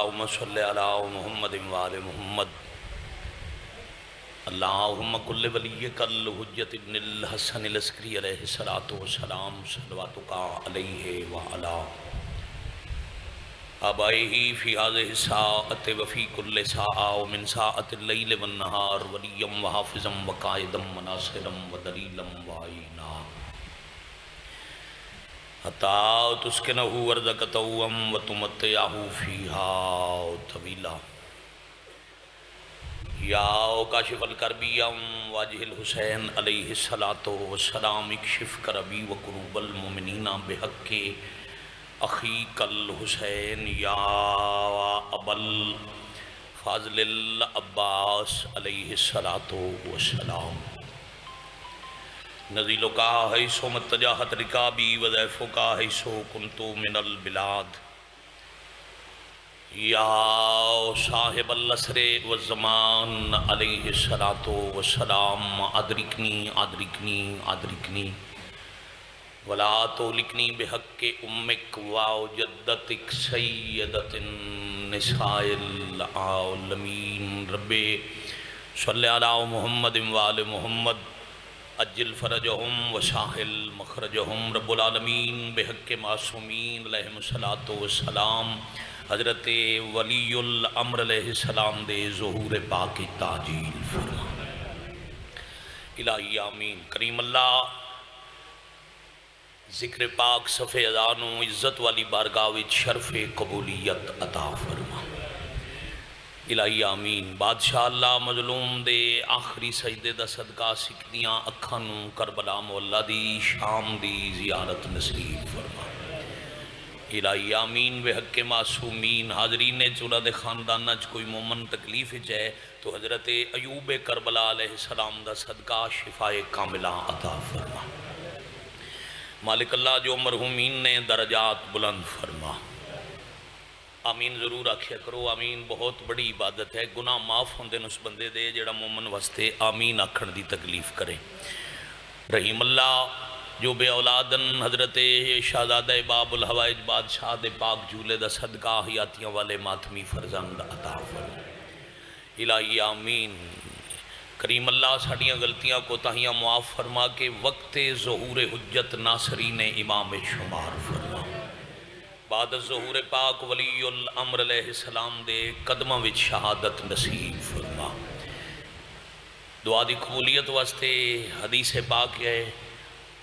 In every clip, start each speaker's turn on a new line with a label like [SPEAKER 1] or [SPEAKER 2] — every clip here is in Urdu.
[SPEAKER 1] اللہم صلی علی محمد وآل محمد اللہم کل ولیک الحجت ابن الحسن العسکری علیہ السلام صلواتک علیہ وعلا آبائہ فی هذه الساعة وفی کل ساعة ومن ساعة اللیل والنہار ولیم وحافظا وقائدا وناصرا ودلیلا وعینا حتی تسکنہ ورزقتہ وتمتعہ فیہا طویلا یا کاشف الکربی واجہ الحسین علیہ السلام اکشف کربی وقروب المؤمنین بحق اخیک الحسین یا ابل فاضل العباس علیہ السلام نزیل کا حیثو متجاہت رکابی وضیف کا حیثو کنتو من البلاد یا صاحب العصر والزمان علیہ السلام ادرکنی ولا تہلکنی بحق امک و جدتک سیدت النساء العالمین رب صلی علی محمد وآل محمد اجل فرجہم وساحل مخرجہم رب العالمین بحق معصومین علیہم السلام حضرت ولی الامر علیہ السلام دے ظہور پاک تاجیل فرما الہی آمین کریم اللہ ذکر پاک صفحہ ازانو عزت والی بارگاہ وچ شرف قبولیت عطا فرما الہی آمین بادشاہ اللہ مظلوم دے آخری سجدے دا صدقہ سکھدیاں اکھانوں کربلا مولا دی شام دی زیارت نصیب فرما الہی آمین بے حق معصومین حاضرین چورہ دے خاندانہ کوئی مومن تکلیف ہے تو حضرت ایوب کربلا علیہ السلام دا صدقہ شفاء کاملہ عطا فرما مالک اللہ جو مرحومین نے درجات بلند فرما آمین ضرور آکھیا کرو آمین بہت بڑی عبادت ہے گناہ معاف ہوندے اس بندے دے جڑا مومن واسطے آمین آکھن دی تکلیف کرے رحیم اللہ جو بے اولادن حضرت شہزادہ باب الحوائج بادشاہ دے پاک جھولے دا صدقہ حیاتیاں والے ماتمی فرزند عطا فرما الہی آمین کریم اللہ ساڑیاں غلطیاں کو تاہیاں معاف فرما کے وقت ظہور حجت ناصرین امام شمار فرما بعد ظہور پاک ولی الامر علیہ السلام دے قدمہ وچ شہادت نصیب فرما دعا دی قبولیت واسطے حدیث پاک ہے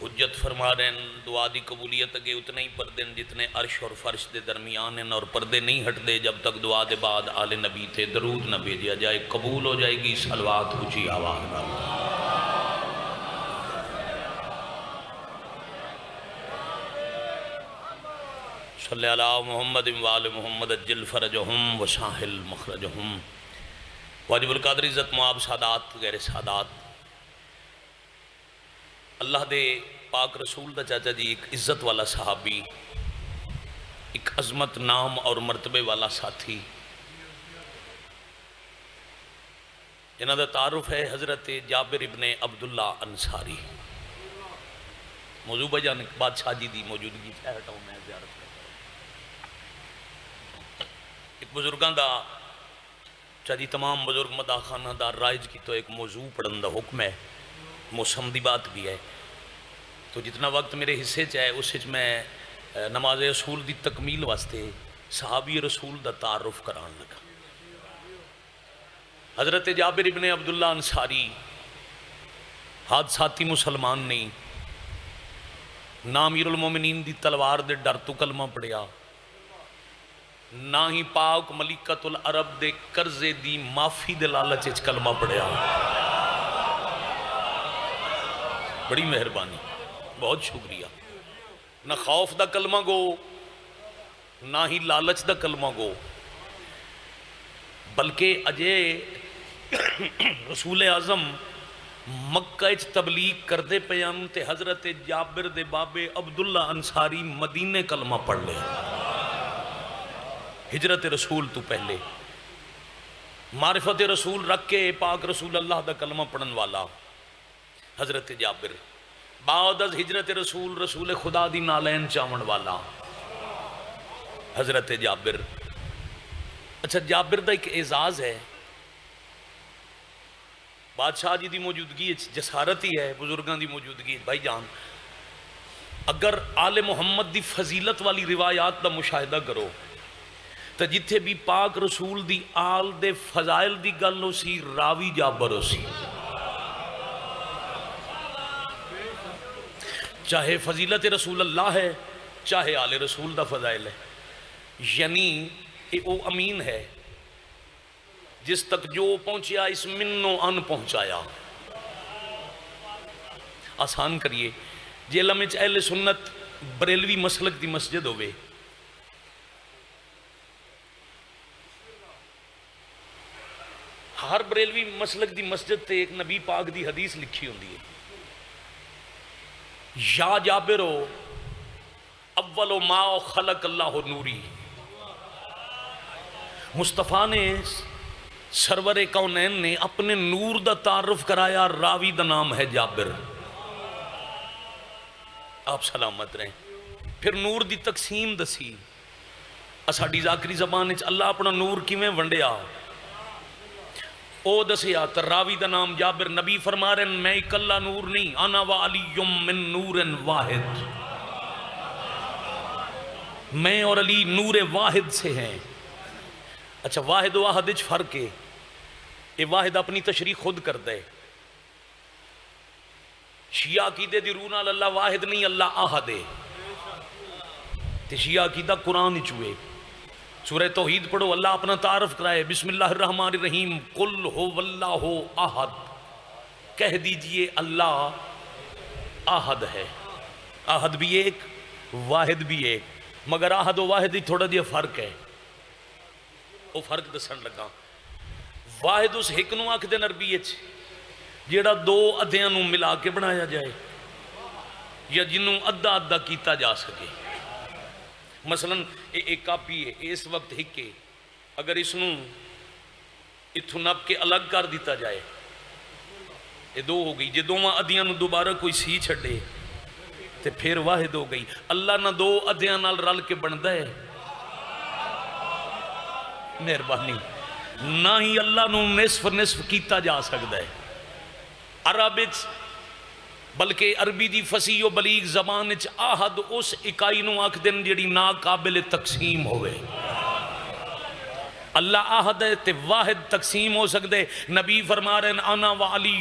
[SPEAKER 1] حجت فرما رہے ہیں دعا دی قبولیت اگے اتنے ہی پردے جتنے عرش اور فرش دے درمیان ہیں اور پردے نہیں ہٹ دے جب تک دعا دے بعد آل نبی تے درود نہ بھیجیا جائے قبول ہو جائے گی صلوات اونچی آواز نہ صلی علی محمد وآل محمد اجل فرجہم وساحل مخرجہم واجب القادر عزت معاب سادات غیر سادات اللہ دے پاک رسول دا چاچا جی ایک عزت والا صحابی ایک عظمت نام اور مرتبے والا ساتھی جنہاں دا تعارف ہے حضرت جابر ابن عبداللہ انصاری موضوع بجان بادشاہ جی دی موجودگی سے ہٹاؤں میں زیارت کرتا ہوں ایک بزرگان دا چاچی تمام بزرگ مداح خانہ دار رائج کی تو ایک موضوع پڑھن دا حکم ہے موسم دی بات بھی ہے تو جتنا وقت میرے حصے چاہے اس وچ میں نماز رسول دی تکمیل واسطے صحابی رسول دا تعارف کران لگا حضرت جابر ابن عبداللہ انصاری حادثاتی مسلمان نہیں نہ امیر المومنین دی تلوار دے ڈر تو کلمہ پڑھیا نہ ہی پاک ملکۃ العرب دے قرضے دی معافی دے لالچ وچ کلمہ پڑھیا بڑی مہربانی بہت شکریہ نہ خوف دا کلمہ گو نہ ہی لالچ دا کلمہ گو بلکہ اجے رسول اعظم مکہ اچ تبلیغ کردے پیان تے حضرت جابر دے بابے عبداللہ انصاری مدینے کلمہ پڑھ لے ہجرت رسول تو پہلے معرفت رسول رکھ کے پاک رسول اللہ دا کلمہ پڑھن والا حضرت جابر بعد از ہجرت رسول رسول خدا دی نالین چاون والا حضرت جابر اچھا جابر دا ایک اعزاز ہے، بادشاہ جی دی موجودگی جسارت ہی ہے، بزرگاں دی موجودگی بھائی جان اگر آل محمد دی فضیلت والی روایات دا مشاہدہ کرو تو جتھے بھی پاک رسول دی آل دے فضائل دی گل ہو سی راوی جابر ہو سی، چاہے فضیلت رسول اللہ ہے چاہے آل رسول دا فضائل ہے، یعنی او امین ہے جس تک جو پہنچیا اس منو ان پہنچایا۔ آسان کریے جی علم اہل سنت بریلوی مسلک دی مسجد ہوئے، ہر بریلوی مسلک دی مسجد تے ایک نبی پاک دی حدیث لکھی ہوندی ہے، یا جابرو اول ما خلق اللہ نوری، مصطفیٰ نے سرور کونین نے اپنے نور دا تعارف کرایا، راوی دا نام ہے جابر، آپ سلامت رہیں۔ پھر نور دی تقسیم دسی، اساڈی ذاکری زبان وچ اللہ اپنا نور کیویں ونڈیا او دسیا، تے راوی دا نام جابر۔ نبی فرما رہے ہیں میں اکلا نور نہیں، انا و علی من نور واحد، میں اور علی نور واحد سے ہیں۔ اچھا واحد و واحد وچ فرق ہے، یہ واحد اپنی تشریح خود کرتا ہے، شیعہ عقیدے دی روح نال اللہ واحد نہیں اللہ احد ہے، تے شیعہ عقیدہ قرآن چوئے۔ سورہ توحید پڑھو، اللہ اپنا تعارف کرائے، بسم اللہ الرحمن الرحیم، قل ہو واللہ احد، کہہ دیجئے اللہ احد ہے، احد بھی ایک واحد بھی ایک، مگر احد و واحد ہی تھوڑا دیا فرق ہے، وہ فرق دسن لگا۔ واحد اس ایک نو آکھ دے عربی وچ جیڑا دو ادھیاں نو ملا کے بنایا جائے یا جنوں ادھا ادھا کیتا جا سکے۔ مثلا ایک کاپی ہے اس وقت ہکے، اگر اس نو اتھو نب کے الگ کر دیتا جائے یہ دو ہو گئی، جے دوواں ادھیاں نو دوبارہ کوئی سی چھڑے تے پھر واحد ہو گئی۔ اللہ نہ دو ادھیاں نال رل کے بندا ہے، مہربانی، نہ ہی اللہ نو نصف نصف کیتا جا سکتا ہے۔ عرب بلکہ عربی دی فصیح و بلیغ زبان وچ احد اس اکائی نو آکھ دین جڑی ناقابل تقسیم ہوئے۔ اللہ احد ہے تے واحد تقسیم ہو سکتے۔ نبی فرما رہے ہیں انا و علی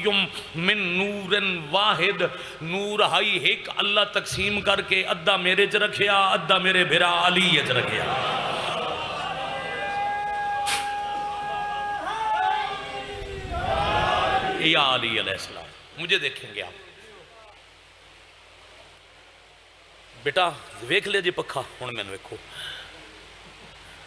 [SPEAKER 1] من نور واحد، نور ہائی ایک اللہ تقسیم کر کے ادھا میرے چ رکھیا ادھا میرے بھرا علی چ رکھیا۔ یا علی علیہ السلام، مجھے دیکھیں گے آپ بیٹا ویکھ لے جی پکھا ہوں میں نے ویکھو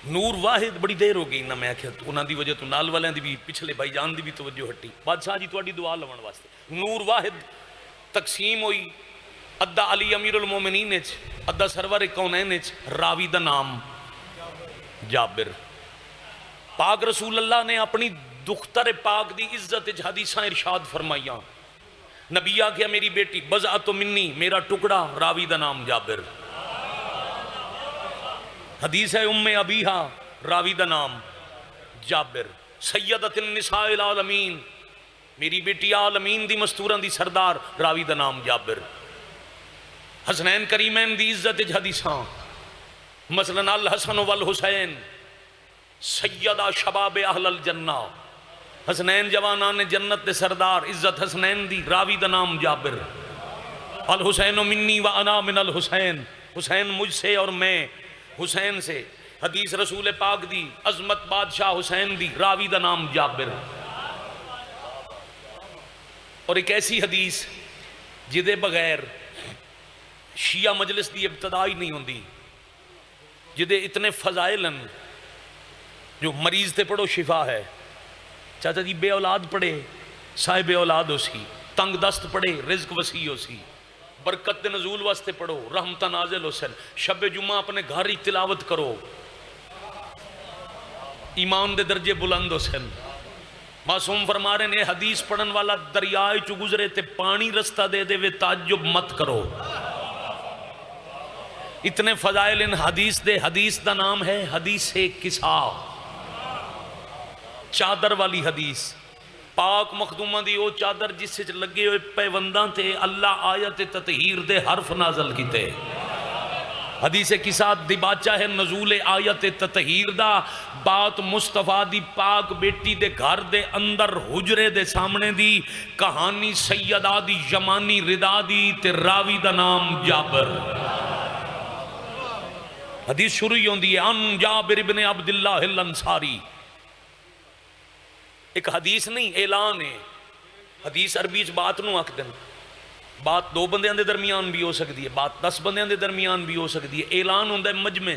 [SPEAKER 1] نور واحد، بڑی دیر ہو گئی نہ میں آخیا انہاں دی وجہ تو نال والوں دی بھی پچھلے بھائی جان دی بھی توجہ ہٹی۔ بادشاہ جی تواڈی دعا لون واسطے نور واحد تقسیم ہوئی، ادھا علی امیر المومنین وچ ادھا سرور کونین وچ، راوی دا نام جابر۔ پاک رسول اللہ نے اپنی دختر پاک دی عزت حدیثاں ارشاد فرمائیاں، نبی آکھیا میری بیٹی بضعۃ منی، میرا ٹکڑا، راوی دا نام جابر۔ حدیث ہے ام ابیہا، راوی دا نام جابر۔ سیدۃ النساء العالمین، میری بیٹی عالمین دی مستوراں دی سردار، راوی دا نام جابر۔ حسنین کریمین دی عزت حدیثاں، مثلا الحسن والحسین سیدہ شباب اہل الجنہ، حسنین جوانان جنت دے سردار، عزت حسنین دی، راوی دا نام جابر۔ الحسین منی و انا من الحسین، حسین مجھ سے اور میں حسین سے، حدیث رسول پاک دی، عظمت بادشاہ حسین دی، راوی دا نام جابر۔ اور ایک ایسی حدیث جدے بغیر شیعہ مجلس دی ابتدائی نہیں ہوندی، جدے اتنے فضائل ہیں، جو مریض تے پڑھو شفا ہے، چاچا جی بے اولاد پڑھے صاحب اولاد ہو سی، تنگ دست پڑھے رزق وسیع ہو سی، برکت دے نزول واسطے پڑھو رحمت نازل ہو سن، شب جمعہ اپنے گھر ہی تلاوت کرو ایمان دے درجے بلند ہو سن۔ معصوم فرما رہے ہیں حدیث پڑھن والا دریائے چو گزرے تے پانی رستہ دے دے وے تعجب مت کرو۔ اتنے فضائل ان حدیث دے، حدیث دا نام ہے حدیث کسا، چادر والی حدیث پاک مخدومہ دی او چادر جس سے لگے ہوئے پیونداں تے اللہ آیت تطہیر دے حرف نازل کیتے حدیث کی ساتھ دباچہ ہے نزول آیت تطہیر دا بات مصطفیٰ دی پاک بیٹی دے گھر دے اندر حجرے دے سامنے دی کہانی سیدہ دی یمانی رضا دی تے راوی دا نام جابر حدیث شروع ہوندی ہے ان جابر ابن عبداللہ الانصاری ایک حدیث نہیں اعلان ہے حدیث عربی بات نو آکھ دن بات دو بندیاں دے درمیان بھی ہو سکتی ہے بات 10 بندیاں دے درمیان بھی ہو سکتی ہے اعلان ہوندہ ہے مجمع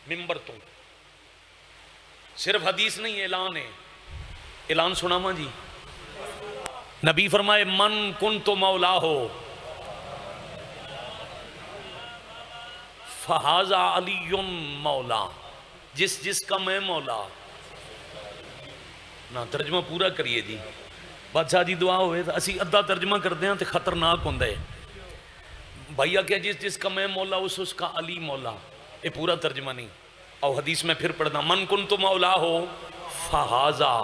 [SPEAKER 1] ممبر تو صرف حدیث نہیں اعلان ہے اعلان سنا ماں جی نبی فرمائے من کنت مولا ہو فہذا علی مولا جس کا میں مولا نہ ترجمہ پورا کریے جی بادشاہ جی دعا ہوئے اسی ادھا ترجمہ کرتے ہیں تو خطرناک ہوندہ ہے بھائیہ کیا جس کا میں مولا اس کا علی مولا یہ پورا ترجمہ نہیں اور حدیث میں پھر پڑھنا من کن تو مولا ہو فہازا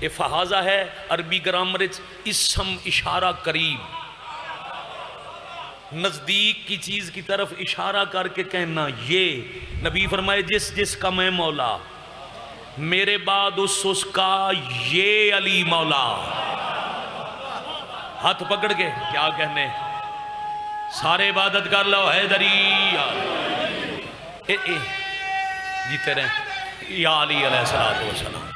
[SPEAKER 1] یہ فہازا ہے عربی گرامر اسم اشارہ قریب نزدیک کی چیز کی طرف اشارہ کر کے کہنا یہ نبی فرمائے جس کا میں مولا میرے بعد اس کا یہ علی مولا ہاتھ پکڑ کے کیا کہنے سارے عبادت کر لو حیدری جیتے رہیں یا علی علیہ السلام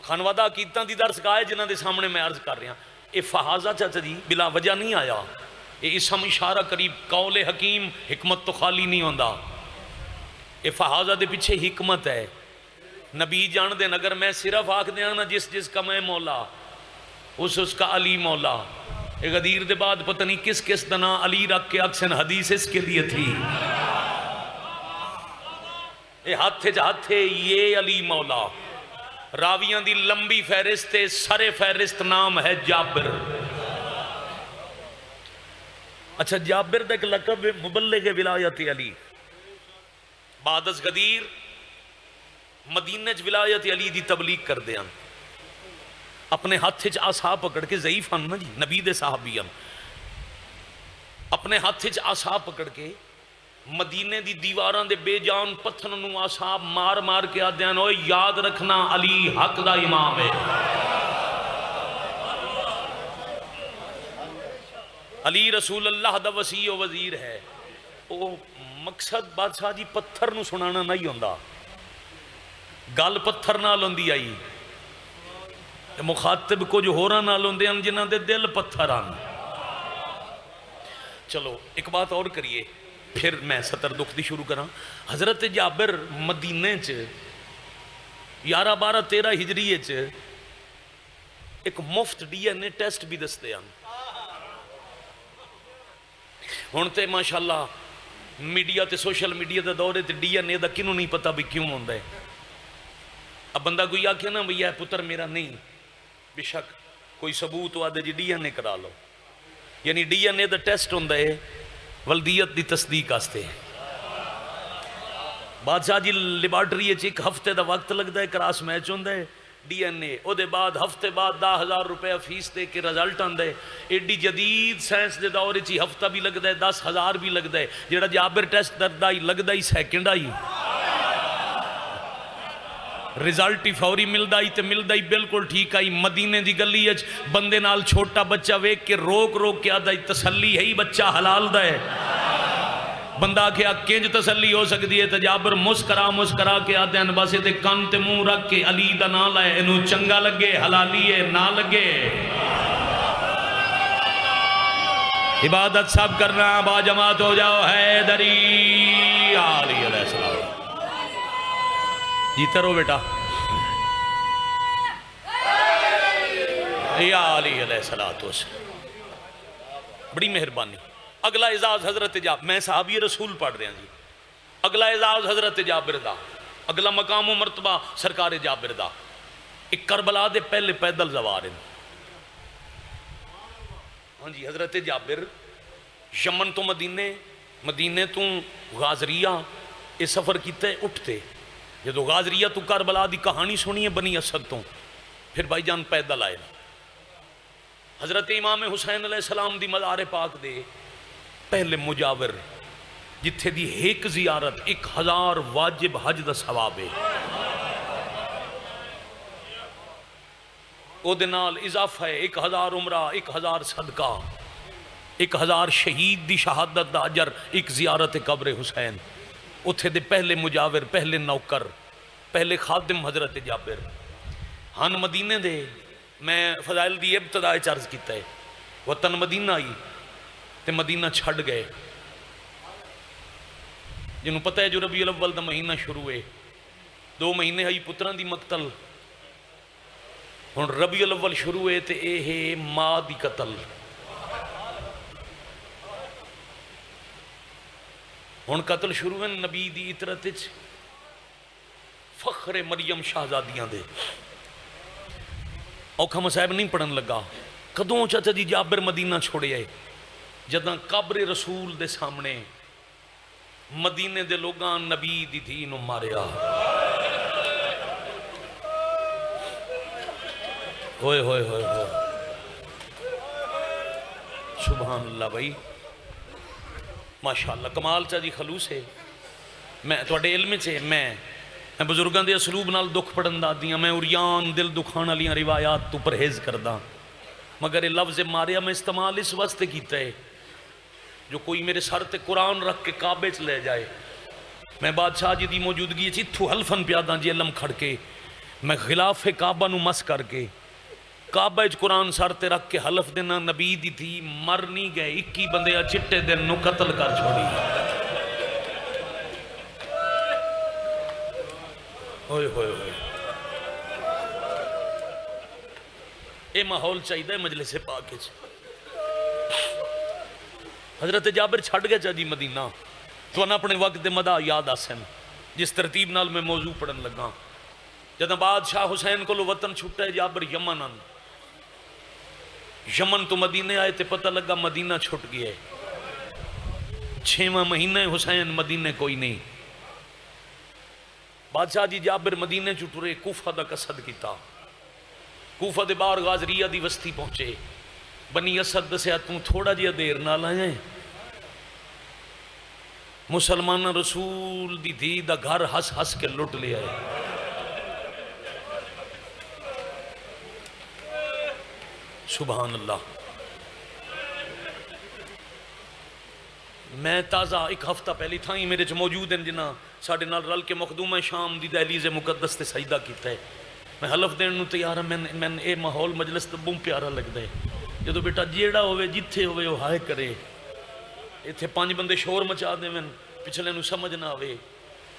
[SPEAKER 1] خانوادہ عقیدتاں دی درس کا ہے جنہاں دے سامنے میں عرض کر رہا ہوں اے فہازہ چاچا جی بلا وجہ نہیں آیا اے اسم اشارہ قریب قول حکیم حکمت تو خالی نہیں ہوندہ اے فہازہ دے پیچھے حکمت ہے نبی جان دیں اگر میں صرف آکھ دیا نا جس کا میں مولا اس کا علی مولا ایک غدیر دے بعد پتہ نہیں کس دنا علی رکھ کے اکسن حدیث اس کے لیے تھی اے ہاتھے یہ علی مولا راویاں دی لمبی فہرست سر فہرست نام ہے جابر اچھا جابر دا ایک لقب مبلغ ولایت علی بعد از غدیر مدینہ ولایت علی دی تبلیغ کر دیا اپنے ہاتھ آسا پکڑ کے ضعیف ہن نا جی نبی دے صحابی ہن اپنے ہاتھ آسا پکڑ کے مدینے دی دیواراں دے بے جان پتھر نو آسا مار کے آدھیاں اوے یاد رکھنا علی حق دا امام ہے علی رسول اللہ دا وسیع و وزیر ہے او مقصد بادشاہ جی پتھر نو سنانا نہیں ہوندہ گل پتھر نہ لوندی آئی مخاطب کو جو ہو رہا نہ لوندے ہیں جنہاں دے دل پتھر آن چلو ایک بات اور کریے پھر میں ستر دکھ دی شروع کرا حضرت جابر مدینے چ 11 12 13 ہجری چ ایک مفت ڈی این اے ٹیسٹ بھی دستے ہیں ہون تے ماشاءاللہ میڈیا تے سوشل میڈیا دا دورے تے ڈی این اے دا کنوں نہیں پتا بھی کیوں ہوندہ ہے اب بندہ کوئی آکھے نا بھئی پتر میرا نہیں بے شک کوئی ثبوت آدھے جی ڈی این اے کرا لو یعنی ڈی این اے دا ٹیسٹ ہوندہ ہے ولدیت دی تصدیق آستے بادشاہ جی لیبارٹری ایک ہفتے دا وقت لگتا ہے کراس میچ ہوندہ ہے ڈی این اے او دے بعد ہفتے بعد 10,000 روپے فیس دے کے رزلٹ آندہ ہے ایڈی جدید سائنس دے دورے چی ہفتہ بھی لگتا ہے 10,000 بھی لگتا ہے جیڑا جابر ٹیسٹ دردہ ہی لگتا ہی سیکنڈ آئی رزلٹ ہی فوری ملدا ہی تے ملدا ہی بالکل ٹھیک آئی مدینے دی گلی اچ بندے نال چھوٹا بچہ ویک کے روک کے آدھا تسلی ہے ہی بچہ حلال دا ہے بندہ کیا کنج تسلی ہو سکتی ہے تجابر مسکرا کے آدھے ان باسے تے کان تے منہ رکھ کے علی دا نہ لائے انہوں چنگا لگے حلالی ہے نہ لگے عبادت سب کرنا با جماعت ہو جاؤ حیدری علی علیہ السلام جیتا رو بیٹا یا علی علیہ السلام بڑی مہربانی اگلا اعزاز حضرت جابر میں صحابی رسول پڑھ رہے ہیں جی اگلا اعزاز حضرت جابر دا اگلا مقام و مرتبہ سرکار جابر دا ایک کربلا دے پہلے پیدل زوار ہیں ہاں جی حضرت جابر یمن تو مدینے تو غازریہ یہ سفر کیتے اٹھتے جدو غازریہ تو کربلا دی کہانی سنی ہے بنی اسد تو پھر بھائی جان پیدل آئے حضرت امام حسین علیہ السلام دی مزار پاک دے پہلے مجاور جتھے دی ایک زیارت 1000 واجب حج دا ثواب ہے او دے نال اضافہ ہے 1000 عمرہ 1000 صدقہ 1000 شہید دی شہادت دا اجر ایک زیارت قبر حسین اتھے دے پہلے مجاور پہلے نوکر پہلے خادم حضرت جابر ہن مدینے دے میں فضائل دی ابتداء عرض کیتا ہے وطن مدینہ آئی تے مدینہ چھڑ گئے جنہوں پتہ ہے جو ربیع الاول دا مہینہ شروع ہے 2 مہینے آئی پتران دی مقتل ہن ربیع الاول شروع ہے تے اے ہے ماں دی قتل ہن قتل شروع ہے نبی دی اطرت فخر مریم شہزادیاں دے اوکھا مسائب نہیں پڑھن لگا کدوں چاچا جی جابر مدینہ چھوڑے آئے جداں قبر رسول دے سامنے مدینے دے لوگاں نبی دی دین ماریا ہوئے ہوئے ہوئے ہوئے سبحان اللہ بھائی ماشاءاللہ کمال چا جی خلوص ہے میں توڑے علم سے میں بزرگان دے اسلوب نال دکھ پڑھن دا دیاں میں اریان دل دکھان علیاں روایات تو پرہیز کردہ مگر یہ لفظ ماریا میں استعمال اس واسطے کیتا ہے جو کوئی میرے سر تے قرآن رکھ کے کعبے چ لے جائے میں بادشاہ جی دی موجودگی اتھو حلفن پیاداں جی علم کھڑ کے میں خلاف کعبہ نو مس کر کے کعبہ قرآن سر تے رکھ کے حلف دینا نبی دی تھی مر نہیں گئے 21 بندے چٹے دن نو قتل کر چھوڑی ہوئے ہوئے ہوئے اے ماحول چاہیے مجلس پاک حضرت جابر چھڑ گئے چاہ جی مدینہ تو انہاں اپنے وقت دے مدہ یاد آسن جس ترتیب نال میں موضوع پڑھن لگا جدہ بادشاہ حسین کو لو وطن چھٹا ہے جابر یمن تو مدینے آئے تے پتہ لگا مدینہ چھٹ گیا ہے 6واں مہینہ حسین مدینے کوئی نہیں بادشاہ جی جابر مدینے چھٹورے کوفہ دا قصد کیتا کوفہ دے بار غازریہ دی وسطی پہنچے بنی اسد دسیا توں تھوڑا جیا دیر نہ لائیں مسلمان رسول دی دی دا گھر ہس ہس کے لٹ لے آئے سبحان اللہ میں تازہ ایک ہفتہ پہلی تھا ہی میرے چ موجود ہیں جنہاں ساڑھے نال رل کے مخدومہ شام دی دہلیز مقدس تے سجدہ کیتا ہے میں حلف دین نو تیار ہوں میں اے ماحول مجلس تے بہت پیارا لگتا ہے جدو بیٹا جیڑا ہوئے جتھے ہوئے وہ ہائے کرے ایتھے 5 بندے شور مچا دے میں پچھلے نو سمجھ نہ آوے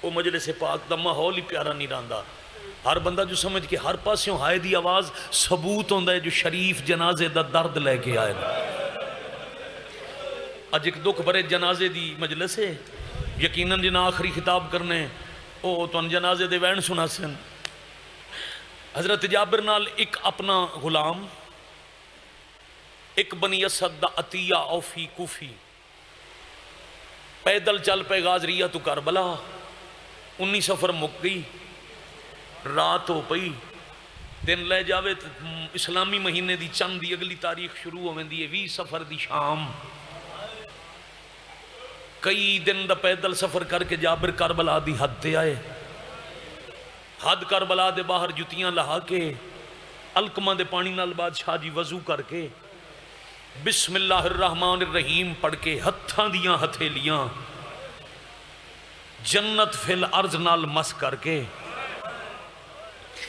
[SPEAKER 1] وہ مجلس پاک دا ماحول ہی پیارا نہیں رہندا ہر بندہ جو سمجھ کے ہر پاسیوں ہائے دی آواز ثبوت ہوندہ ہے جو شریف جنازے دا درد لے کے آئے آج ایک دکھ بھرے جنازے دی مجلس ہے یقیناً جنہاں آخری خطاب کرنے او تو ان جنازے دے وین سنا سن حضرت جابر نال ایک اپنا غلام ایک بنی اسد دا عطیہ اوفی کوفی پیدل چل پہ غازریہ تو کربلا 19 سفر مک گئی رات ہو پئی دن لے جاوے اسلامی مہینے دی چند دی اگلی تاریخ شروع ہوئیں دی 20 سفر دی شام کئی دن دا پیدل سفر کر کے جابر کربلا دی حد تے آئے حد کربلا دے باہر جتیاں لہا کے الکمہ دے پانی نال بادشاہ جی وضو کر کے بسم اللہ الرحمن الرحیم پڑھ کے ہتھاں دیاں ہتھیلیاں جنت فی الارض نال مس کر کے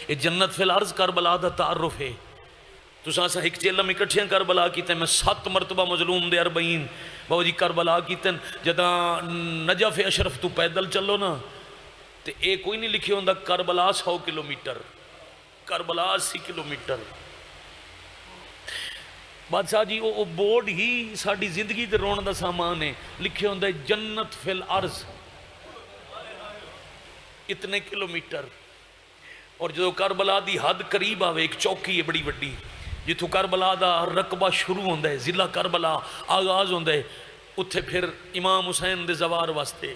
[SPEAKER 1] یہ جنت فی الارض کربلا دا تعارف ہے تو ساسا ایک چیلم اکٹھیاں کربلا کیتے میں 7 مرتبہ مظلوم دے 40 بابا جی کربلا کیتے جدہ نجف اشرف تو پیدل چلو نا تے اے کوئی نہیں لکھی ہوندہ کربلا 100 کلومیٹر کربلا 80 کلومیٹر بادشاہ جی وہ بورڈ ہی ساڑھی زندگی دے رون دا سامان ہے لکھے ہوندہ جنت فی الارض اتنے کلومیٹر اور جو کربلا دی حد قریب آوے ایک چوکی ہے بڑی بڑی جتو کربلا دا رقبہ شروع ہوندہ ہے ضلع کربلا آغاز ہوندہ ہے اتھے پھر امام حسین دے زوار واسطے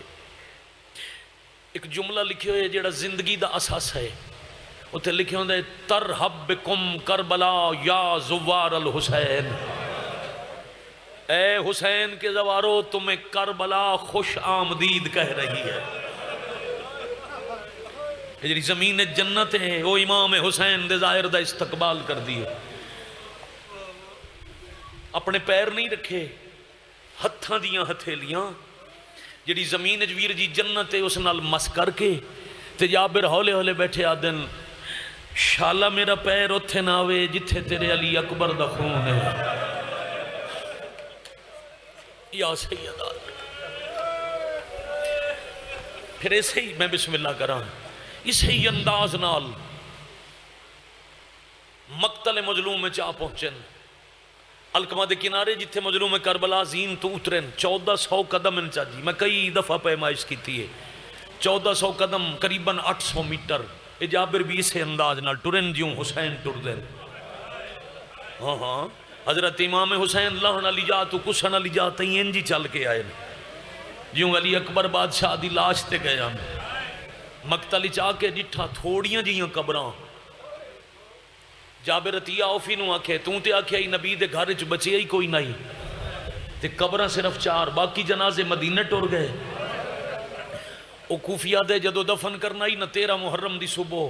[SPEAKER 1] ایک جملہ لکھے ہوئے جڑا زندگی دا اساس ہے، اتنے لکھے ہوندے ترحب بکم کربلا یا زوار الحسین، اے حسین کے زوارو تمہیں کربلا خوش آمدید کہہ رہی ہے۔ جی زمین جنت ہے وہ امام حسین دے ظاہر دا استقبال کر دیے، اپنے پیر نہیں رکھے، ہتھاں دیاں ہتھیلیاں جڑی زمین ویر جی جنت ہے اس نال مس کر کے تے جابر ہولے ہولے بیٹھے آدن شالا میرا پیر اتھے نہ آوے جتھے تیرے علی اکبر دا خون ہے یا سیدہ۔ پھر ایسے ہی میں بسم اللہ کراں، اسے ہی انداز نال مقتل مظلوم میں چاہ پہنچن، الکما دے کنارے جتھے مظلوم کربلا زین تو اترن 1400 قدم انچا جی، میں کئی دفعہ پیمائش کی تھی ہے، 1400 قدم قریباً 800 میٹر، اے جابر بھی اسے انداز نال ٹرن جیوں حسین ٹر دین۔ ہاں ہاں حضرت امام حسین لہن علی جا تو کسن علی جا تئیں انجی چل کے آئے جیوں علی اکبر بادشاہ دی لاش تے گئے ہم مقتل چاہ کے ڈٹھا تھوڑیاں جیاں قبراں۔ جابر عطیہ اوفی نو آکھے توں تے آکھے ای نبی دے گھر وچ بچے ہی کوئی نہیں تے قبراں صرف 4، باقی جنازے مدینہ ٹر گئے۔ او کوفیہ دے جدو دفن کرنا ہی نہ 13 محرم دی صبح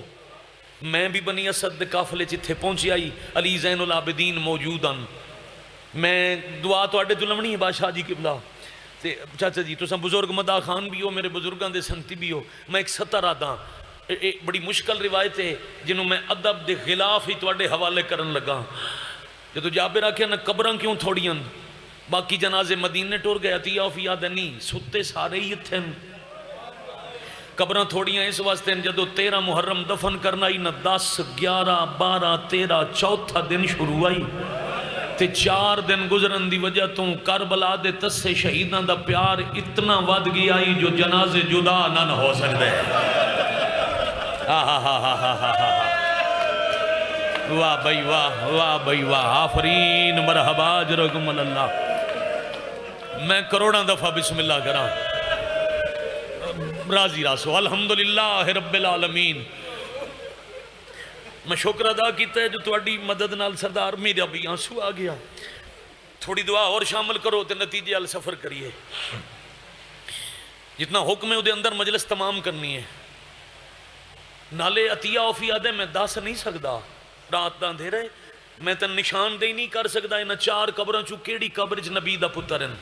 [SPEAKER 1] میں بھی بنی اسد دے قافلے جتھے پہنچی آئی، علی زین العابدین موجودن، میں دعا تو اڈے دلمنی ہے بادشاہ جی قبلہ تے چاچا جی تساں بزرگ مدا خان بھی ہو، میرے بزرگاں دے سنتی بھی ہو، میں ایک 70 آدھاں بڑی مشکل روایت ہے جنہوں میں ادب دے خلاف ہی تواڈے حوالے کرن لگا۔ جدو جابر آکھیا نہ قبراں کیوں تھوڑیاں باقی جنازے مدینے ٹر گئے، عطیہ اوفی یاد نہیں ستے سارے ہی اتھے قبراں تھوڑیاں اس واسطے جدو 13 محرم دفن کرنا ہی نہ 10 11 12 13 چوتھا دن شروع آئی تے 4 دن گزرن دی وجہ تو کربلا دے تسے شہیدان دا پیار اتنا ود گیا ہی جو جنازے جدا نہ ہو سکتے۔ واہ بھائی واہ، واہ بھائی واہ، آفرین مرحبا اجرکم اللہ۔ میں کروڑاں دفعہ بسم اللہ کراں، راضی راسو الحمدللہ رب العالمین۔ میں شکر ادا کیتا ہے جو تواڈی مدد نال سردار میرا بھی آنسو آ گیا۔ تھوڑی دعا اور شامل کرو تے نتیجے ال سفر کریے، جتنا حکم ہے وہ دے اندر مجلس تمام کرنی ہے۔ نالے عطیہ اوفی آدھے میں دس نہیں سکدا، رات دا اندھیرا ہے، میں تے نشان دے نہیں کر سکدا انہاں 4 قبراں چوں کیڑی قبر وچ نبی دا پتر ہیں۔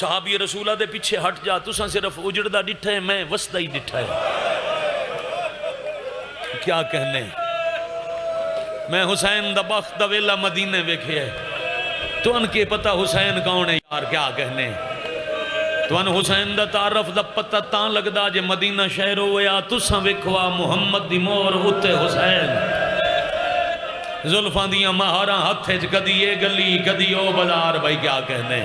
[SPEAKER 1] صحابی رسولہ دے پیچھے ہٹ جا، تساں صرف اجڑدا ڈٹھا ہے، میں وسدا ہی ڈٹھا ہے۔ کیا کہنے، میں حسین دا بخت دا ویلا مدینے ویکھے ہے، تو ان کے پتہ حسین کون ہے یار، کیا کہنے تو ان حسین دا تعارف دا پتہ تاں لگدا جے مدینہ شہر ہویا تساں ویکھوا محمد دی مور اتے حسین، زلفاں دیاں مہاراں ہتھے چ کدی یہ گلی کدی او بازار، بھائی کیا کہنے۔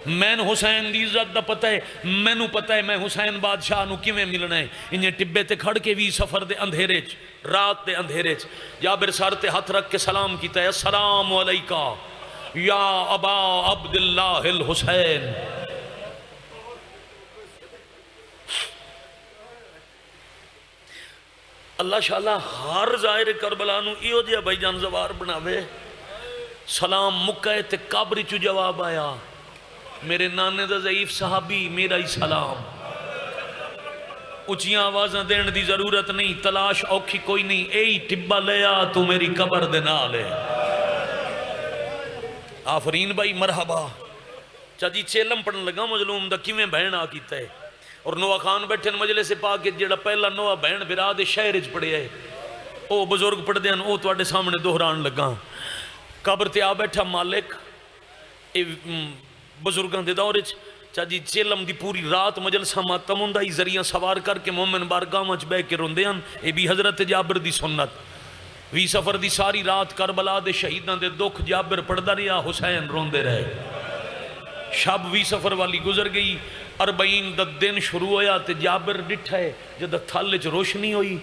[SPEAKER 1] میں حسین دی عزت دا پتہ ہے، میں نو پتہ ہے میں حسین بادشاہ نو کیویں ملنا ہے، انہیں ٹبے تے کھڑ کے بھی سفر دے اندھیرے چ، رات دے اندھیرے چ جابر سر تے ہاتھ رکھ کے سلام کیتا ہے، السلام علیکہ یا ابا عبداللہ الحسین۔ اللہ شاءاللہ ہر ظاہر کربلا نو ایو جیا بھائی جان زوار بناوے۔ سلام مکہ تے قبر چو جواب آیا، میرے نانے دا ضعیف صحابی میرا ہی سلام، اچھیاں آوازاں دین دی ضرورت نہیں، تلاش اوکھی کوئی نہیں، اے ٹبا لیا تو میری قبر دے نالے۔ آفرین بھائی مرحبا۔ چاچی چیلم پڑھن لگا مظلوم دا کیویں بہن آ کیتا ہے، اور نوہ خان بیٹھے مجلے سے پاک جڑا پہلا نوہ بہن برا دے شہر اچ پڑھے ہے، او بزرگ پڑھ دیں او تواڈے سامنے دہران لگا۔ قبر تے آ بیٹھا مالک بزرگاں دے دور اچ، چاچی چیلم دی پوری رات مجلسہ ماتم ہوندا ہی ذریعہ سوار کر کے مومن بارگاہ وچ بہ کے روندے ہن، اے بھی حضرت جابر دی سنت۔ وی سفر دی ساری رات کربلا دے شہیداں دے دکھ جابر پڑھدا رہیا، حسین روندے رہے۔ شب وی سفر والی گزر گئی، 40 دا دن شروع ہویا تے جابر ڈٹھا ہے جدہ تھل وچ روشنی ہوئی،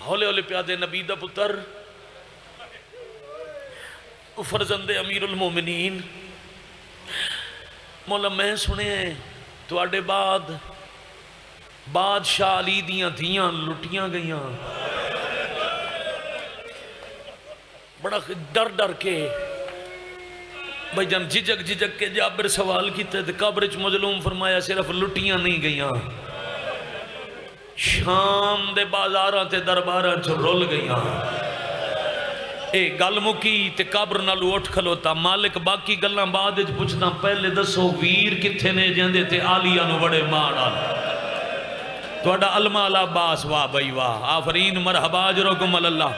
[SPEAKER 1] ہولے ہولے پیادے نبی دا پتر فرزند امیر المومنین، مولا میں سنے ہیں تو آڈے بعد بادشاہ علی دیاں دھیاں لٹیاں گئیاں، بڑا ڈر ڈر کے بھائی جان جھجک کے جابر سوال کیتے تھے، قبر چ مظلوم فرمایا صرف لٹیاں نہیں گئیاں، شام دے بازاراں تے درباراں چ رول گئیاں۔ اے گل مکی تے قبر نالو اٹھ کھلوتا، مالک باقی گلاں بعد وچ پوچھدا، پہلے دسو ویر کتھے نے جیندے تے آلیاں نو بڑے ماڑا تہاڈا المال عباس، واہ بھائی واہ، آفرین مرحبا اجرکم اللہ۔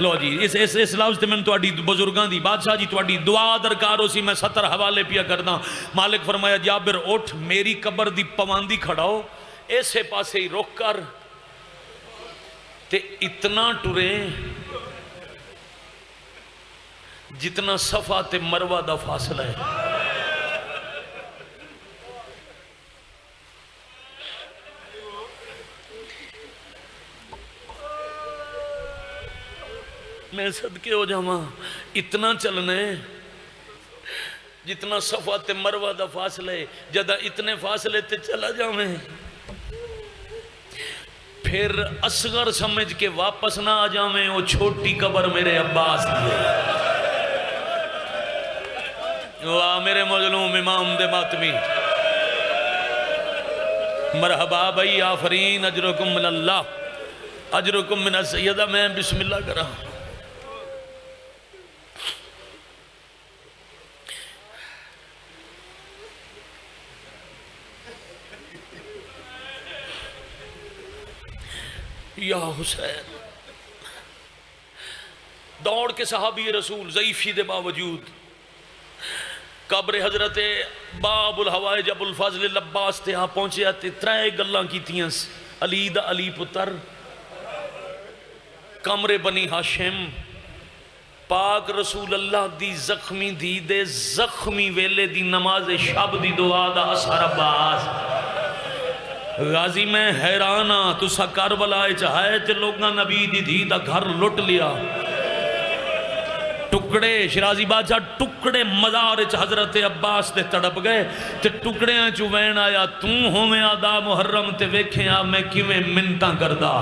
[SPEAKER 1] لو جی اس لفظ تے میں تہاڈی بزرگاں دی بادشاہ جی تہاڈی دعا درکار ہو سی، میں 70 حوالے پیا کردا۔ مالک فرمایا جابر اٹھ میری قبر دی پواندی کھڑاؤ، ایسے پاسے ہی رخ کر تے اتنا ٹرے جتنا صفا تے مروہ دا فاصلہ ہے۔ میں صدقے ہو جاواں، اتنا چلنے جتنا صفا تے مروہ دا فاصلہ ہے، جدہ اتنے فاصلے تے چلا جاویں پھر اصغر سمجھ کے واپس نہ آ جاویں، وہ چھوٹی قبر میرے عباس دی ہے۔ واہ میرے مظلوم امام دے ماتمی، مرحبا بھائی، آفرین اجرکم من اللہ، اجرکم من السیدہ۔ میں بسم اللہ کرا، یا حسین دوڑ کے صحابی رسول ضعیفی دے باوجود قبر حضرت باب الحوائج ابو الفضل العباس تے ہاں پہنچے آتے، ترائے گلاں کیتیاں، علی دا علی پتر، کمر بنی ہاشم، پاک رسول اللہ دی زخمی دی دے زخمی ویلے دی نماز شب دی دعا دا اثر عباس۔ غازی میں حیرانہ تسا کربلا چاہے تے لوگاں نبی دی دھی دا گھر لٹ لیا، ٹکڑے شرازی بادشاہ ٹکڑے مزار چ حضرت عباس تے تڑپ گئے تے ٹکڑے چو وین آیا، توں ہومیں آدھا محرم تے ویکھیں آ میں کیویں منتاں کردہ۔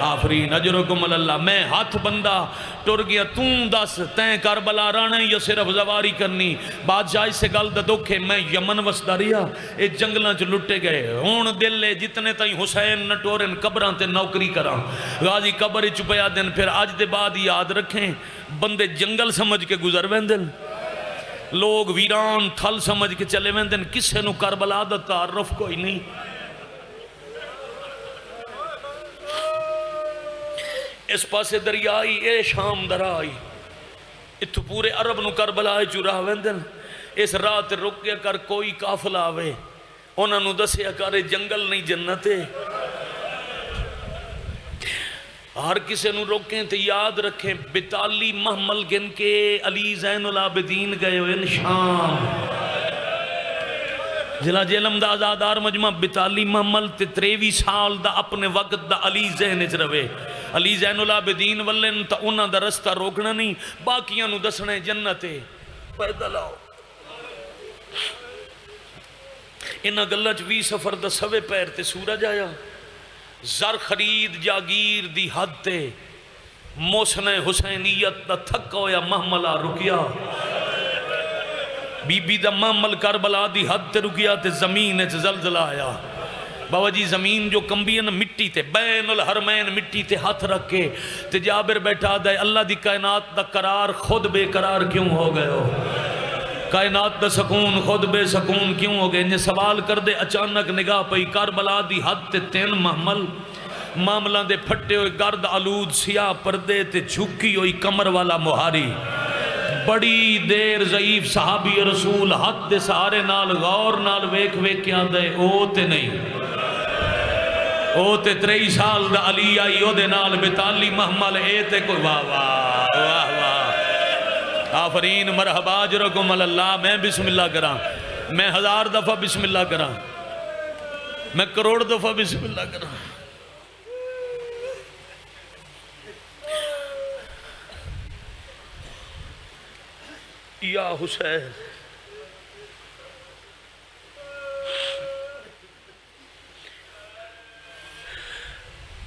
[SPEAKER 1] آفرین اجرکم اللہ، میں ہاتھ بندہ ٹر گیا، توں دس تین کربلا رانے یا صرف زواری کرنی؟ بادشاہ سے گل دا دکھے، میں یمن وسدا رہیا، اے جنگلاں چ لٹے گئے، ہون دل لے جتنے تائیں حسین نٹورن قبران تے نوکری کران، غازی قبر چپیا دن، پھر آج دے بعد یاد رکھیں بندے جنگل سمجھ کے گزر ویندن، لوگ ویران تھل سمجھ کے چلے ویندن، کسے نو کربلا دا تعارف کوئی نہیں۔ اس پاسے دریائی اے شام درائی، اتھو پورے عرب نو کربلا چو راہ ویندن، اس رات رکیا کر کوئی کافل آوے، انہاں نو دسیا کرے جنگل نہیں جنتے، ہر کسے نو روکیں تے یاد رکھیں بتالی محمل گن کے علی زین العابدین گئے ہوئے شام، جلا جیلم دا آزادار مجمع بتالی محمل تے 23 سال دا اپنے وقت دا علی زین اچ روے، علی زین العابدین ولن تا انہاں دا رستہ روکنا نہیں، باقیاں نو دسنے جنتے پیدل آؤ۔ انہاں گلہ 20 سفر دا سوے پیر تے سورج آیا، زر خرید جاگیر دی حد تے موسن حسینیت دا تھکا ہویا محملہ رکیا، بی بی دا محمل کربلا دی حد تے رکیا تے زمین اچ زلزلہ آیا، بابا جی زمین جو کمبی ہے نا مٹی تے بین الحرمین مٹی تے ہاتھ رکھ کے تے جابر بیٹھا دے اللہ دی کائنات دا قرار خود بے قرار کیوں ہو گئے ہو، کائنات دا سکون خود بے سکون کیوں ہو گئے؟ انہیں سوال کر دے، اچانک نگاہ پئی کربلا دی حد تے 3 محمل، معاملہ دے پھٹے ہوئے گرد آلود سیاہ پردے تے جھکی ہوئی کمر والا مہاری، بڑی دیر ضعیف صحابی رسول حد دے سہارے نال غور نال ویک ویک کیا دے، او تے نہیں، او تے 23 سال دا علی آئی او دے نال بتالی محمل، اے تے کوئی واہ واہ واہ واہ، آفرین مرحبا اجرکم اللہ۔ میں بسم اللہ کراں، میں 1000 دفعہ بسم اللہ کراں، میں کروڑ دفعہ بسم اللہ کراں۔ یا حسین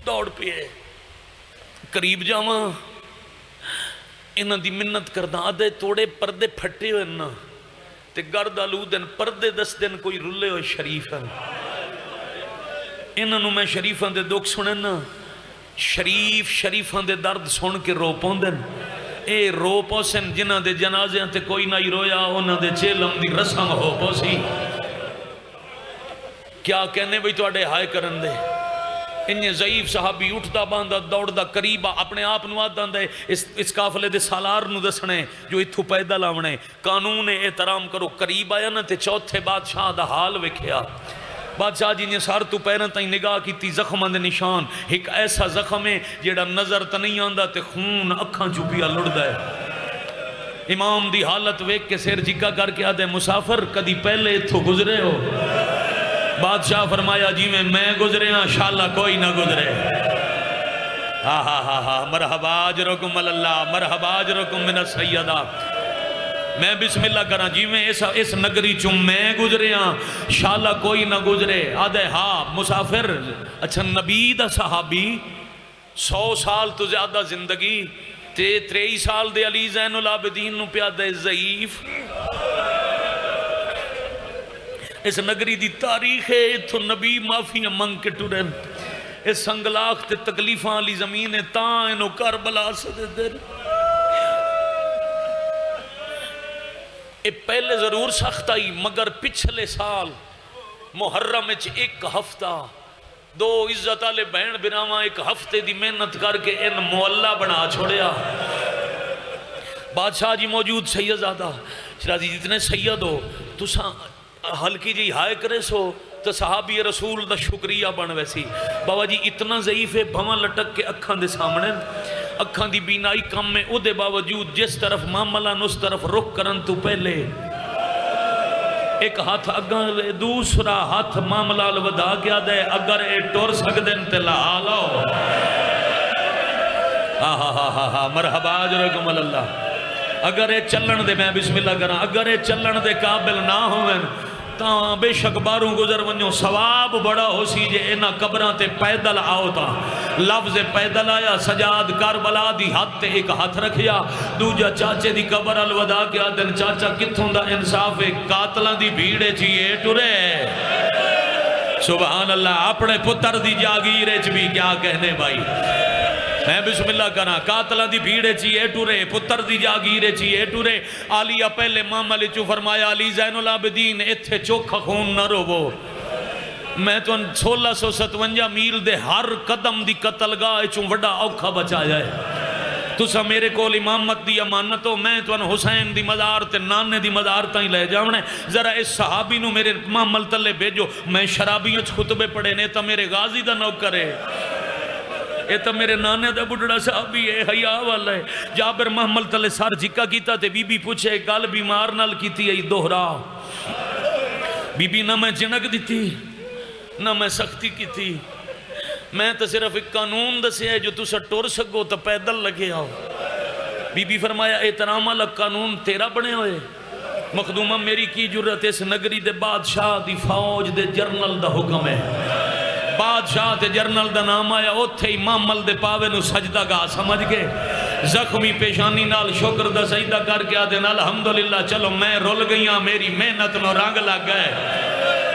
[SPEAKER 1] دوڑ پے قریب جاواں انہاں دی منت کردا آدھے توڑے پردے پھٹے ہوئے نا تے گرد آلود ہیں پردے دس دن کوئی رلے ہوئے شریف ہیں انہاں نو میں شریفاں دے دکھ سنن نا شریف شریفاں دے درد سن کے رو پوندن اے رو پوسن جنہاں دے جنازے تے کوئی نہ رویا انہاں دے چیلم دی رسم ہو پوسی کیا کہنے بھئی تو اڈے ہائے کرن دے انہیں ضعیف صحابی اٹھتا باندھا دوڑتا قریبا اپنے آپ نواد دے اس قافلے دے سالار نو دسنے جو اتھو پیدا لاونے قانون احترام کرو قریب آیا نا تے چوتھے بادشاہ دا حال وکھیا بادشاہ جی نے سار تو پیرن تائیں نگاہ کی تی زخم دے نشان ایک ایسا زخم ہے جیڑا نظر تا نہیں آندا تے خون اکھاں چوپیا لڑدا ہے امام دی حالت ویک کے سیر جکا کر کے آدھے مسافر کدی پہلے اتھو گزرے ہو بادشاہ فرمایا جی میں گزرے ہاں شاءاللہ کوئی نہ گزرے مرحبا اجرکم اللہ مرحبا اجرکم من السیدہ میں بسم اللہ کرا جی میں اس نگری چوں میں گزرے ہاں شاءاللہ کوئی نہ گزرے آدھے ہاں مسافر اچھا نبی دا صحابی 100 سال تو زیادہ زندگی تے 23 سال دے علی زین العابدین نو پیادہ ضعیف اس نگری دی تاریخ ہے اتھو نبی معافی منگ کے ٹورن اس سنگلاخ تے تکلیفاں علی زمین ہے تاں انہوں کربلا سے دن اے پہلے ضرور سخت آئی مگر پچھلے سال محرم اچھ ایک ہفتہ دو عزت آلے بہن بناواں ایک ہفتے دی محنت کر کے ان مولا بنا چھوڑیا بادشاہ جی موجود سید زادہ شرازی جتنے سید ہو تو ہلکی جی ہائے کرے سو تو صحابی رسول دا شکریہ بن ویسی بابا جی اتنا ضعیف ہے بھواں لٹک کے اکھاں دے سامنے اکھاں دی بینائی کم میں او دے باوجود جس طرف معاملہ اس طرف رخ کرن تو پہلے ایک ہاتھ اگاں لے دوسرا ہاتھ معاملہ الوداع کیا دے اگر اے ٹور سکدن تے لا لو مرحبا اجرکم اللہ اگر اے چلن دے میں بسم اللہ کرا اگر اے چلن دے قابل نہ ہوئن تاں بے شک باروں گزر ونیوں ثواب بڑا ہو سی جے اینا قبران تے پیدل آؤ تا لفظ پیدل آیا سجاد کربلا دی ہاتھ تے ایک ہاتھ رکھیا دوجہ چاچے دی قبر الوداع کیا دن چاچا کتھوں دا انصاف قاتلان دی بھیڑے چیئے ٹورے سبحان اللہ اپنے پتر دی جاگیرے چ بھی کیا کہنے بھائی میں بسم اللہ کرنا قاتلہ دی بھیڑے چیئے ٹورے پتر دی جاگیرے چیئے ٹورے آلیہ پہلے معاملے چو فرمایا علی زین العابدین اتھے چوکھا خون نہ روو میں تو 1657 میل دے ہر قدم دی قتل گاہ چوں وڈا اوکھا بچا جائے تو سا میرے کول امامت دی امانت ہو میں تو حسین دی مزار تے نانے دی مزار تائیں لے جاؤنے ذرا اس صحابی نو میرے معامل تلے بھیجو میں شرابیوں خطبے پڑھے نے تا میرے غازی دا نوکر ہے اے تا میرے نانے دا بڑھڑا صحابی ہے حیاء والا ہے جابر محمل تلے سار جھکا کیتا تے بی بی پوچھے گل بیمار نال کیتی ہے دوہرا بی بی نہ میں جنک دیتی نہ میں سختی کیتی میں تو صرف ایک قانون دسے ہے جو تسا ٹور سکو تو پیدل لگے آؤ بی بی فرمایا احترام والا قانون تیرا بنے ہوئے مخدومہ میری کی جرت اس نگری دے بادشاہ دی فوج دے جرنل دا حکم ہے بادشاہ تے جرنل دا نام آیا اوتھے امام مل دے پاوے نو سجدہ گا سمجھ گئے زخمی پیشانی نال شکر دا سجدہ کر کے آدھے الحمدللہ چلو میں رول گئیاں میری محنت نو رنگ لگ گئے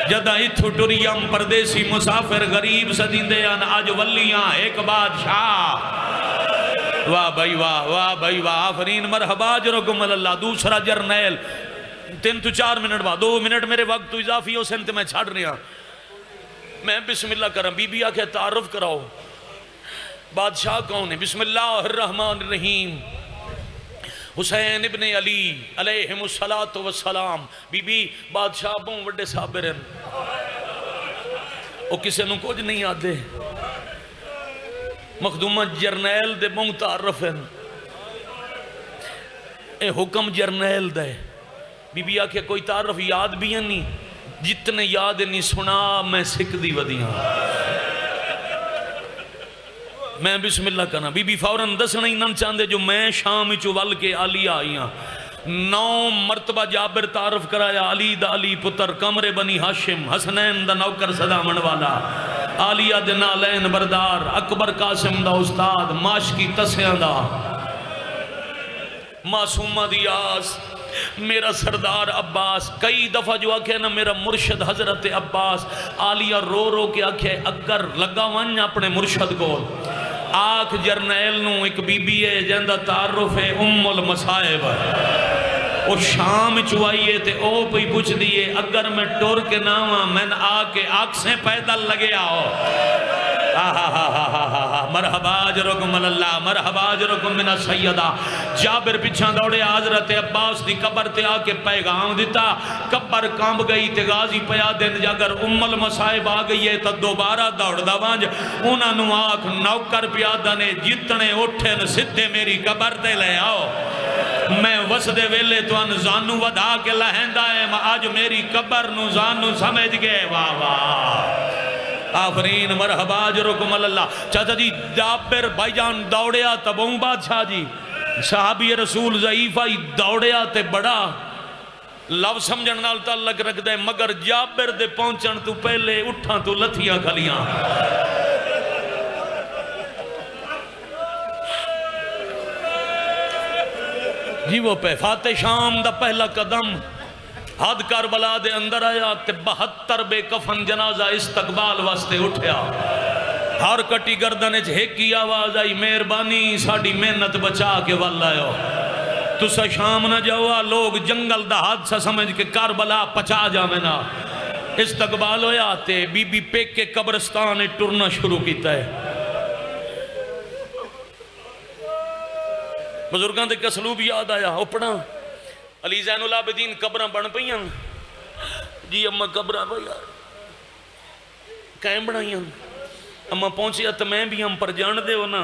[SPEAKER 1] جدہ اتھو ٹوریم پردیسی مسافر غریب صدین دیان آج ولیاں ایک بادشاہ واہ بھائی واہ آفرین مرحبا جرکم اللہ دوسرا جرنیل 3 to 4 منٹ بعد 2 منٹ میرے وقت تو اضافی ہو سنتے میں چھاڑ رہا میں بسم اللہ کرم بی بی آکے تعارف کراؤ بادشاہ کون ہے بسم اللہ الرحمن الرحیم حسین ابن علی علیہم السلام بی بی بادشاہ بہن وڈے صابرن او کسے نو کچھ نہیں آدھے مخدومہ جرنیل دے بہن تعارفن اے حکم جرنیل دے بی بی آکے کوئی تعارف یاد بھی ہے نہیں جتنے یاد نہیں سنا میں سکھ دی ودیاں میں بسم اللہ کرنا بی بی فوراں دسنا ہی نہ چاندے جو میں شام چوال کے علی آئیاں 9 مرتبہ جابر تعارف کرایا علی دا علی پتر کمر بنی ہاشم حسنین دا نوکر صدامن والا آلیہ دے نالین بردار اکبر قاسم دا استاد ماشکی تسیاں دا معصومہ دی آس میرا سردار عباس کئی دفعہ جو آکھے نا میرا مرشد حضرت عباس آلیہ رو رو کے آکھے اگر لگا ون اپنے مرشد کو آکھ جرنیل نو ایک بی بی ہے جندہ تعارف ہے ام المصائب اور شام چوائیے تے او پہ پوچھ دیئے اگر میں ٹور کے ناما میں آکے آکھ سے پیدل لگے آؤ مرحبا اجرکم اللہ مرحبا اجرکم من السیدہ جابر پیچھاں دوڑے حضرت عباس دی قبر تے آکے پیغام دیتا قبر کامب گئی تے غازی پیا دن اگر ام المصائب آگئی ہے تو دوبارہ دوڑ دا وانج انہاں نو آکھ نوکر پیادہ نے جتنے اٹھے ن سدھے میری قبر تے لے آؤ میں وسدے ویلے تو ان زانو ودا کے لہندہ ہے آج میری قبر نو زانو سمجھ گئے واہ واہ آفرین مرحبا اجرکم اللہ چاچا جی جابر بھائی جان دوڑیا تبوں بادشاہ جی صحابی رسول ضعیفہ دوڑیا تے بڑا لو سمجھن نال تعلق رکھ دے مگر جابر دے پہنچن تو پہلے اٹھاں تو لتھیاں کھلیاں جی وہ پہ فاتح شام دا پہلا قدم حد کربلا دے اندر آیا تے 72 بے کفن جنازہ استقبال واسطے اٹھیا ہر کٹی گردنے جھیک کی آواز آئی مہربانی ساڑی محنت بچا کے والا ہو تو سا شام نہ جاؤا لوگ جنگل دا حادثہ سمجھ کے کربلا پچا جا میں نا استقبال ہویا تے بی بی پیک کے قبرستان ٹرنا شروع کیتا ہے بزرگاں دے کسلوب یاد آیا اپنا علی زین العابدین قبرہ بن پئیاں جی اما قبرہ بھائی کہیں بنائیاں اما پہنچیا تو میں بھی ہم پر جان دے ہو نا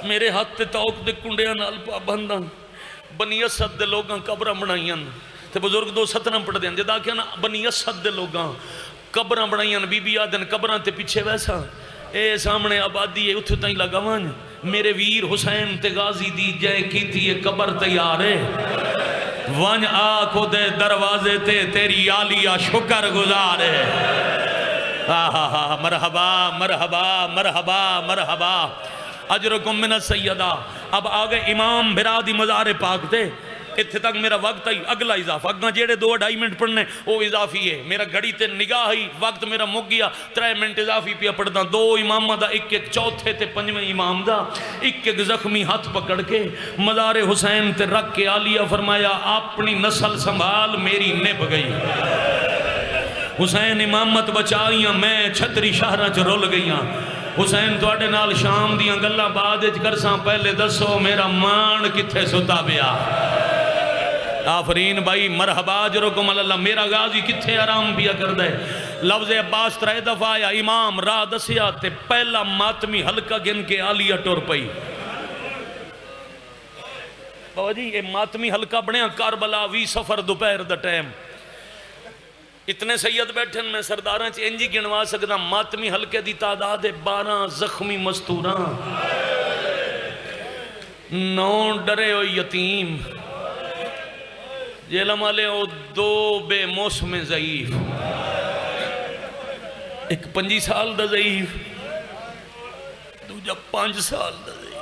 [SPEAKER 1] میرے ہاتھ تے توک دے کنڈیاں نال پابنداں بنی اسد دے لوگاں قبرہ بنائیاں تے بزرگ دو ستنم پڑھ دیں جدا کیا نا بنی اسد دے لوگاں قبرہ بنائیاں بی بی آدن قبرہ تے پیچھے ویسا اے سامنے آبادی ہے اتھو تائیں لگا وان میرے ویر حسین تے غازی دی جائے کی تھی یہ قبر تیار ہے وان آنکھو دے دروازے تے تیری آلیہ شکر گزار ہے مرحبا مرحبا مرحبا مرحبا اجرکم من السیدہ اب آگے امام برادی مزار پاک دے اتھے تک میرا وقت آئی اگلا اضافہ اگنا جیڑے 2-2.5 منٹ پڑھنے وہ اضافی ہے میرا گھڑی تے نگاہ ہی وقت میرا مک گیا 3 منٹ اضافی پیا پڑھنا 2 امامہ دا ایک چوتھے تے 5ویں امام دا ایک زخمی ہاتھ پکڑ کے مزار حسین تے رکھ کے آلیہ فرمایا اپنی نسل سنبھال میری نب گئی حسین امامت بچائیاں میں چھتری شہرہ چ رول گئیاں حسین تو اڈے نال شام دیاں گلہ بعد کرساں پہلے دسو میرا مان کتھے ستا بیا آفرین بھائی مرحبا اجرکم اللہ میرا غازی کتھے آرام بیا کر دے لفظ عباس 3 دفعہ آیا امام راہ دسیا تے پہلا ماتمی حلقہ گن کے آلیہ ٹور پئی بابا جی یہ ماتمی حلقہ بنیا کربلا 20 سفر دوپہر دا ٹائم اتنے سید بیٹھن میں سرداراں چ انجی گنوا سکدا ماتمی حلقے دی تعداد 12 زخمی مستوراں 9 ڈرے ہوئی یتیم جیلم والے وہ 2 بے موسم ضعیف ایک 5 سال دا ضعیف دوجا 5 سال دا ضعیف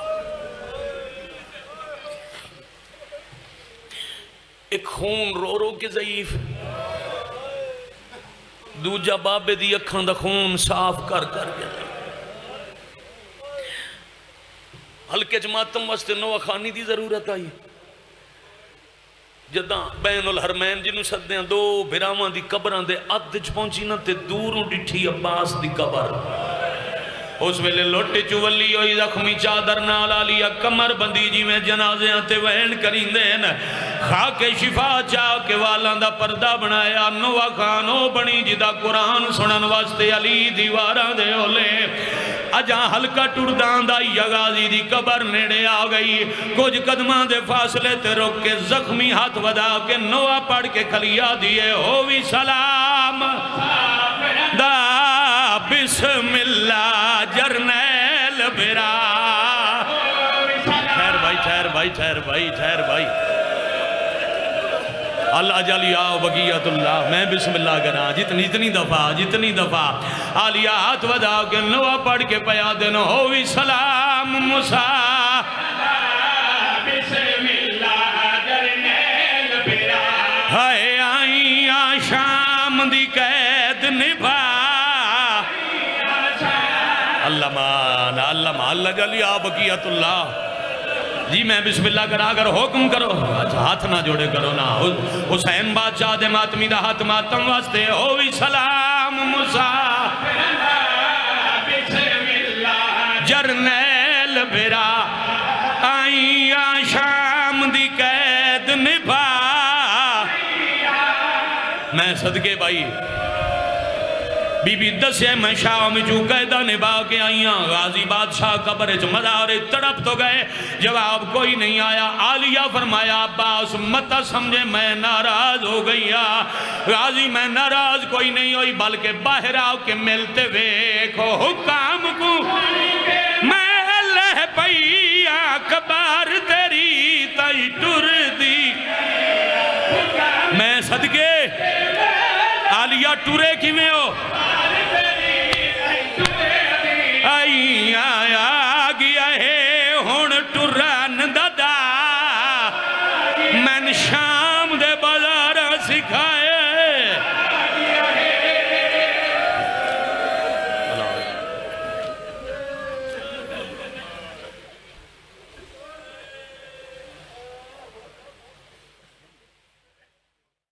[SPEAKER 1] ایک خون رو رو کے ضعیف دوجا بابے دی اکھاں دا خون صاف کر کر گیا ہلکے جماعتم واسطے نوہ خانی دی ضرورت آئی جداں بین الحرمین جنہوں سدے ہیں 2 بھراواں دی قبران دے عدج پہنچی نہ تے دوروں ڈٹھی عباس دی قبر اس ویلے لوٹے چولی ہوئی زخمی چادر نال آلیا کمر بندی جی میں جنازے آتے وین کریں دین خاک شفا چاہ کے والان دا پردہ بنایا نوہ خانو بنی جدا قرآن سنن واسطے علی دیوارہ دے ہولے اجاں ہلکا ٹردان دا یا غازی دی قبر نیڑے آ گئی کچھ قدمہ دے فاصلے تے روک کے زخمی ہاتھ ودا کے نوہ پڑھ کے کھلیا دیئے ہووی سلام دا بسم اللہ جرنیل برا ٹھہر بھائی ٹھہر بھائی ٹھہر بھائی ٹھہر بھائی اللہ جلیا بقیت اللہ میں بسم اللہ کرا جتنی دفعہ آلیا ہاتھ ودا کے نوہ پڑھ کے پیا دن ہووی سلام موسیٰ بسم اللہ جرنیل بھرا ہائے آئیاں شام دی قید نبھا اللہ مان اللہ جلیا بقیت اللہ جی میں بسم اللہ کرا اگر حکم کرو ہاتھ نہ جوڑے کرو نا حسین بادشاہ دے ماتمی دا ہاتھ ماتم واسطے ہووی سلام موسیٰ جرنیل بھرا آئیاں شام دی قید نبھا میں صدقے بھائی بی بی دس ہے میں شاہ میں جو قیدہ نبھا کے آئیاں غازی بادشاہ قبر مدار تڑپ تو گئے جواب کوئی نہیں آیا آلیہ فرمایا عباس مت سمجھے میں ناراض ہو گیا غازی میں ناراض کوئی نہیں ہوئی بلکہ باہر آؤ کے ملتے ویکھو حکام کو میں لہ پئی اکبر تیری تائی ٹر دی میں صدقے آلیہ ٹورے کی میں ہو آئی آیا گیا ہے ہون ٹورا